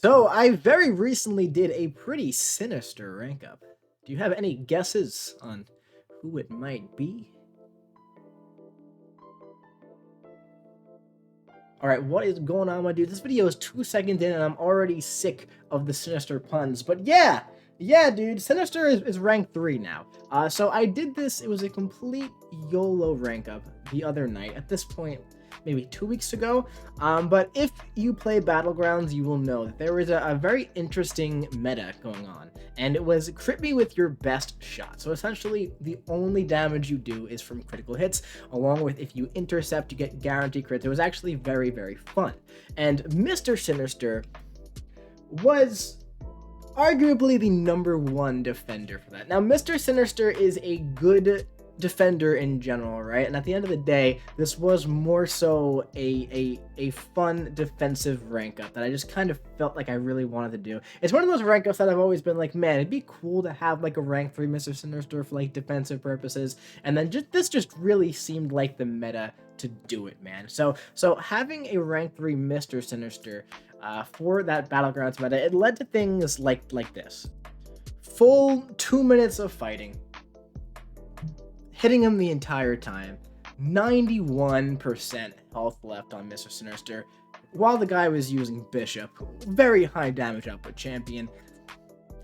So I very recently did a pretty sinister rank up. Do you have any guesses on who it might be? All right, what is going on, my dude? This video is 2 seconds in, and I'm already sick of the sinister puns. But yeah, dude, Sinister is rank 3 now. So I did this. It was a complete YOLO rank up the other night. At this point, maybe 2 weeks ago. But if you play Battlegrounds, you will know that there was a very interesting meta going on, and it was crit me with your best shot. So essentially, the only damage you do is from critical hits, along with if you intercept, you get guaranteed crits. It was actually very, very fun. And Mr. Sinister was arguably the #1 defender for that. Now, Mr. Sinister is a good defender in general, right? And at the end of the day, this was more so a fun defensive rank up that I just kind of felt like I really wanted to do. It's one of those rank ups that I've always been like, man, it'd be cool to have like a rank 3 Mr. Sinister for like defensive purposes. And then this just really seemed like the meta to do it, man. So having a rank 3 Mr. Sinister for that Battlegrounds meta, it led to things like this. Full 2 minutes of fighting, hitting him the entire time, 91% health left on Mr. Sinister, while the guy was using Bishop, very high damage output champion,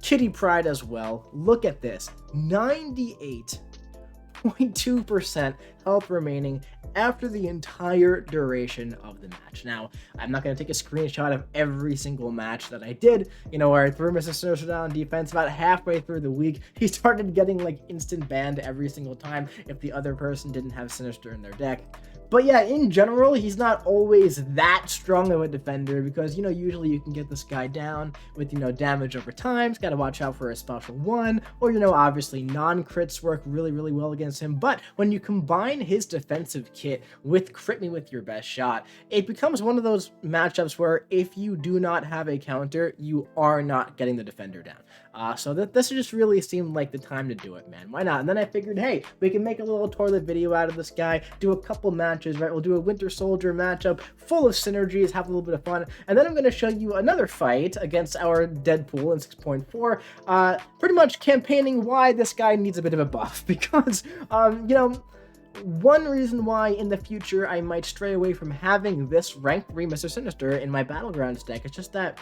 Kitty Pride as well. Look at this, 98.2% health remaining after the entire duration of the match. Now, I'm not going to take a screenshot of every single match that I did, where I threw Mr. Sinister down on defense. About halfway through the week, he started getting like instant banned every single time if the other person didn't have Sinister in their deck. But yeah, in general, he's not always that strong of a defender because, usually you can get this guy down with, damage over time. He's got to watch out for a special one, or, obviously non-crits work really, really well against him. But when you combine his defensive kit with crit me with your best shot, it becomes one of those matchups where if you do not have a counter, you are not getting the defender down. So this just really seemed like the time to do it, man. Why not? And then I figured, hey, we can make a little toilet video out of this guy, do a couple matches, right? We'll do a Winter Soldier matchup full of synergies, have a little bit of fun, and then I'm going to show you another fight against our Deadpool in 6.4, pretty much campaigning why this guy needs a bit of a buff, because, one reason why in the future I might stray away from having this rank 3 Mr. Sinister in my Battlegrounds deck. It's just that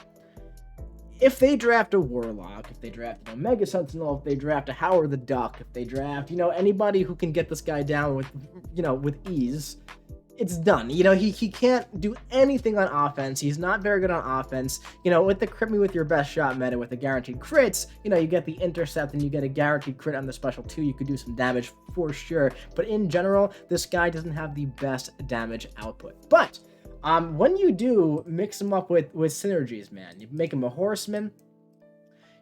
if they draft a Warlock, if they draft Mega Sentinel, if they draft a Howard the Duck, if they draft, anybody who can get this guy down with, with ease, it's done. He can't do anything on offense. He's not very good on offense. With the crit me with your best shot meta with the guaranteed crits, you get the intercept and you get a guaranteed crit on the special 2. You could do some damage for sure. But in general, this guy doesn't have the best damage output. But when you do mix him up with synergies, man, you make him a horseman,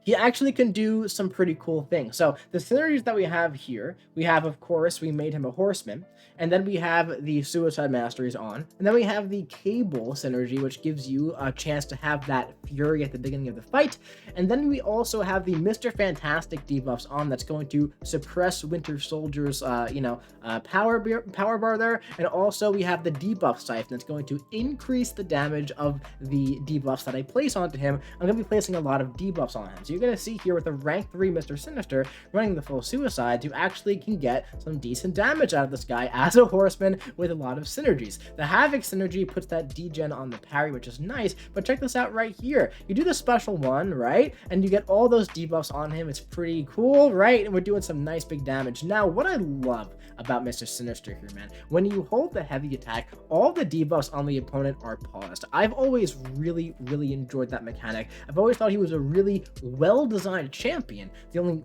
he actually can do some pretty cool things. So the synergies that we have here, we have, of course, we made him a horseman, and then we have the Suicide Masteries on, and then we have the Cable synergy, which gives you a chance to have that Fury at the beginning of the fight, and then we also have the Mr. Fantastic debuffs on that's going to suppress Winter Soldier's, power bar there, and also we have the debuff siphon that's going to increase the damage of the debuffs that I place onto him. I'm going to be placing a lot of debuffs on him. So you're going to see here with a rank 3 Mr. Sinister running the full Suicide, you actually can get some decent damage out of this guy as a horseman with a lot of synergies. The Havoc synergy puts that degen on the parry, which is nice, but check this out right here. You do the special one, right? And you get all those debuffs on him. It's pretty cool, right? And we're doing some nice big damage. Now, what I love about Mr. Sinister here, man, when you hold the heavy attack, all the debuffs on the opponent are paused. I've always really, really enjoyed that mechanic. I've always thought he was a really well-designed champion. The only,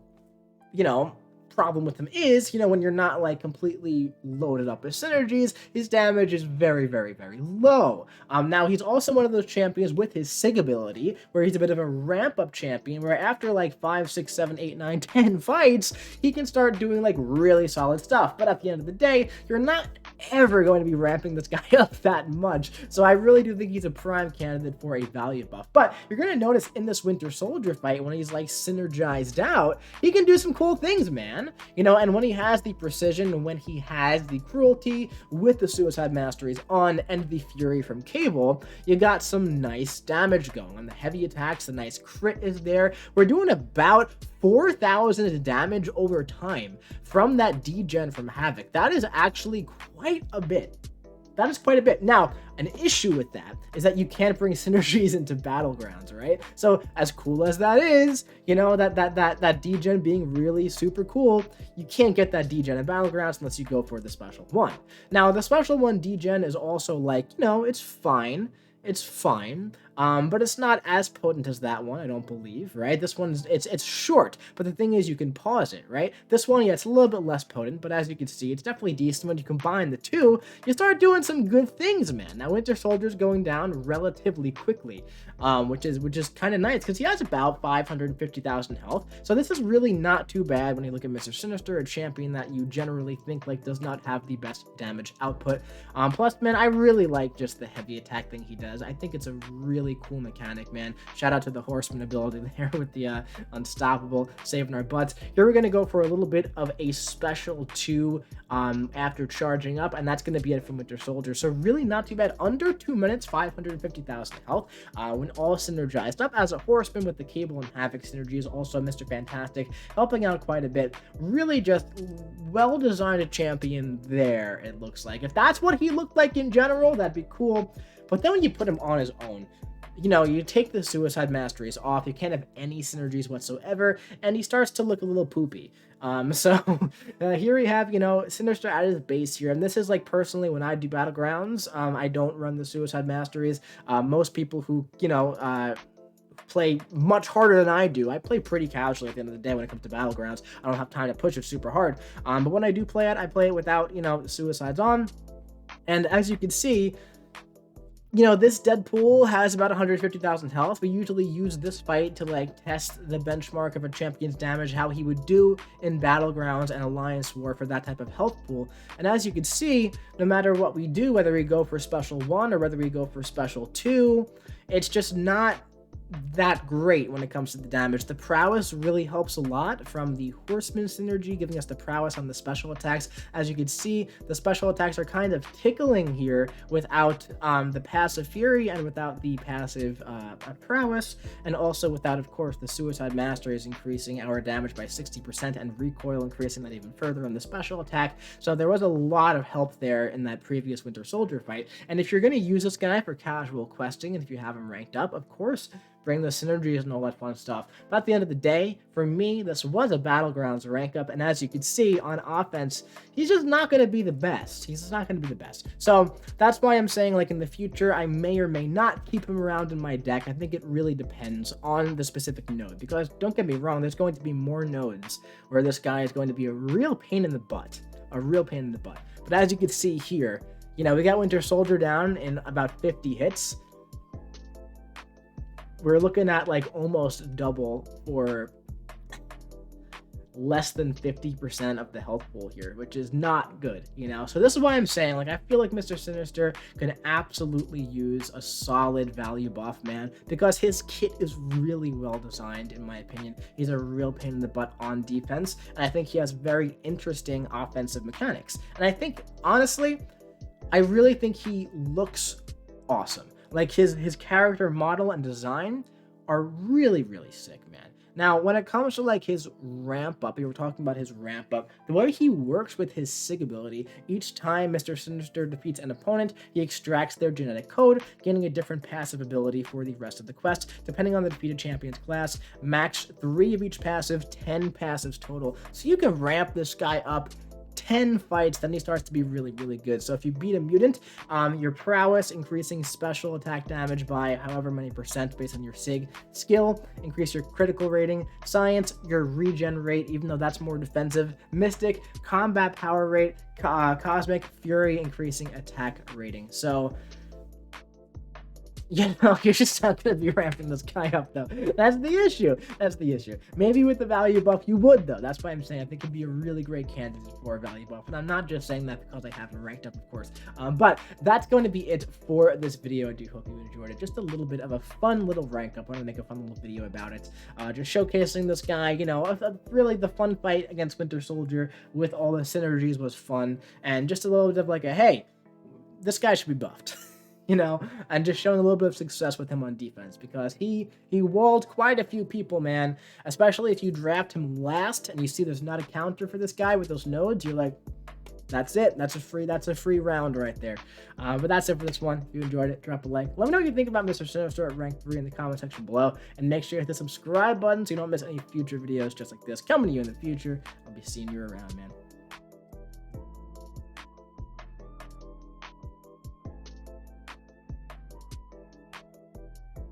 problem with him is, when you're not like completely loaded up with synergies, his damage is very, very, very low. Now he's also one of those champions with his Sig ability, where he's a bit of a ramp-up champion, where after like 5, 6, 7, 8, 9, 10 fights, he can start doing like really solid stuff. But at the end of the day, you're not ever going to be ramping this guy up that much. So I really do think he's a prime candidate for a value buff. But you're going to notice in this Winter Soldier fight, when he's like synergized out, he can do some cool things, man. can, you know, and when he has the precision, and when he has the cruelty with the suicide masteries on and the fury from Cable, you got some nice damage going. On the heavy attacks, the nice crit is there. We're doing about 4,000 damage over time from that degen from Havoc. That is actually quite a bit. That is quite a bit. Now, an issue with that is that you can't bring synergies into Battlegrounds, right? So as cool as that is, you know, that degen being really super cool, you can't get that degen in Battlegrounds unless you go for the special one. Now, the special one degen is also like, you know, it's fine. It's fine, but it's not as potent as that one, I don't believe, right? This one's, it's short, but the thing is you can pause it, right? This one, yeah, it's a little bit less potent, but as you can see, it's definitely decent. When you combine the two, you start doing some good things, man. Now, Winter Soldier's going down relatively quickly, which is kind of nice, because he has about 550,000 health, so this is really not too bad when you look at Mr. Sinister, a champion that you generally think, like, does not have the best damage output. Plus, man, I really like just the heavy attack thing he does. I think it's a really cool mechanic, man. Shout out to the Horseman ability there with the Unstoppable, saving our butts. Here we're going to go for a little bit of a special 2 after charging up, and that's going to be it from Winter Soldier. So really not too bad. Under 2 minutes, 550,000 health when all synergized up. As a Horseman with the Cable and Havoc synergy is also Mr. Fantastic, helping out quite a bit. Really just well-designed champion there, it looks like. If that's what he looked like in general, that'd be cool. But then when you put him on his own, you know, you take the suicide masteries off, you can't have any synergies whatsoever, and he starts to look a little poopy. Here we have, you know, Sinister at his base here, and this is like personally when I do Battlegrounds, I don't run the suicide masteries. Most people who, you know, play much harder than I do. I play pretty casually at the end of the day when it comes to Battlegrounds. I don't have time to push it super hard. But when I do play it, I play it without, you know, suicides on. And as you can see, you know, this Deadpool has about 150,000 health. We usually use this fight to, like, test the benchmark of a champion's damage, how he would do in Battlegrounds and Alliance War for that type of health pool. And as you can see, no matter what we do, whether we go for Special 1 or whether we go for Special 2, it's just not that great when it comes to the damage. The prowess really helps a lot from the Horseman synergy, giving us the prowess on the special attacks. As you can see, the special attacks are kind of tickling here without the passive fury and without the passive prowess, and also without, of course, the suicide masteries increasing our damage by 60% and recoil increasing that even further on the special attack. So there was a lot of help there in that previous Winter Soldier fight. And if you're going to use this guy for casual questing, and if you have him ranked up, of course, bring the synergies and all that fun stuff. But at the end of the day, for me, this was a Battlegrounds rank up, and as you can see, on offense, he's just not going to be the best. He's just not going to be the best. So that's why I'm saying, like, in the future, I may or may not keep him around in my deck. I think it really depends on the specific node, because don't get me wrong, there's going to be more nodes where this guy is going to be a real pain in the butt. A real pain in the butt. But as you can see here, you know, we got Winter Soldier down in about 50 hits. We're looking at like almost double or less than 50% of the health pool here, which is not good, you know? So this is why I'm saying, like, I feel like Mr. Sinister could absolutely use a solid value buff, man, because his kit is really well designed, in my opinion. He's a real pain in the butt on defense, and I think he has very interesting offensive mechanics. And I think, honestly, I really think he looks awesome. Like, his character model and design are really, really sick, man. Now, when it comes to, like, his ramp up, we were talking about his ramp up, the way he works with his SIG ability, each time Mr. Sinister defeats an opponent, he extracts their genetic code, gaining a different passive ability for the rest of the quest, depending on the defeated champion's class. Max 3 of each passive, 10 passives total. So you can ramp this guy up 10 fights, then he starts to be really, really good. So if you beat a mutant, your prowess, increasing special attack damage by however many percent based on your SIG skill, increase your critical rating, science, your regen rate, even though that's more defensive, mystic, combat power rate, cosmic, fury, increasing attack rating. So You know, you're just not going to be ramping this guy up, though. That's the issue. That's the issue. Maybe with the value buff, you would, though. That's why I'm saying I think he'd be a really great candidate for a value buff. And I'm not just saying that because I have him ranked up, of course. But that's going to be it for this video. I do hope you enjoyed it. Just a little bit of a fun little rank up. I want to make a fun little video about it. Just showcasing this guy, you know, really the fun fight against Winter Soldier with all the synergies was fun. And just a little bit of like a, hey, this guy should be buffed. You know, and just showing a little bit of success with him on defense, because he walled quite a few people, man. Especially if you draft him last and you see there's not a counter for this guy with those nodes, you're like, that's it. That's a free round right there. But that's it for this one. If you enjoyed it, drop a like. Let me know what you think about Mr. Sinister at rank 3 in the comment section below, and make sure you hit the subscribe button so you don't miss any future videos just like this coming to you in the future. I'll be seeing you around, man.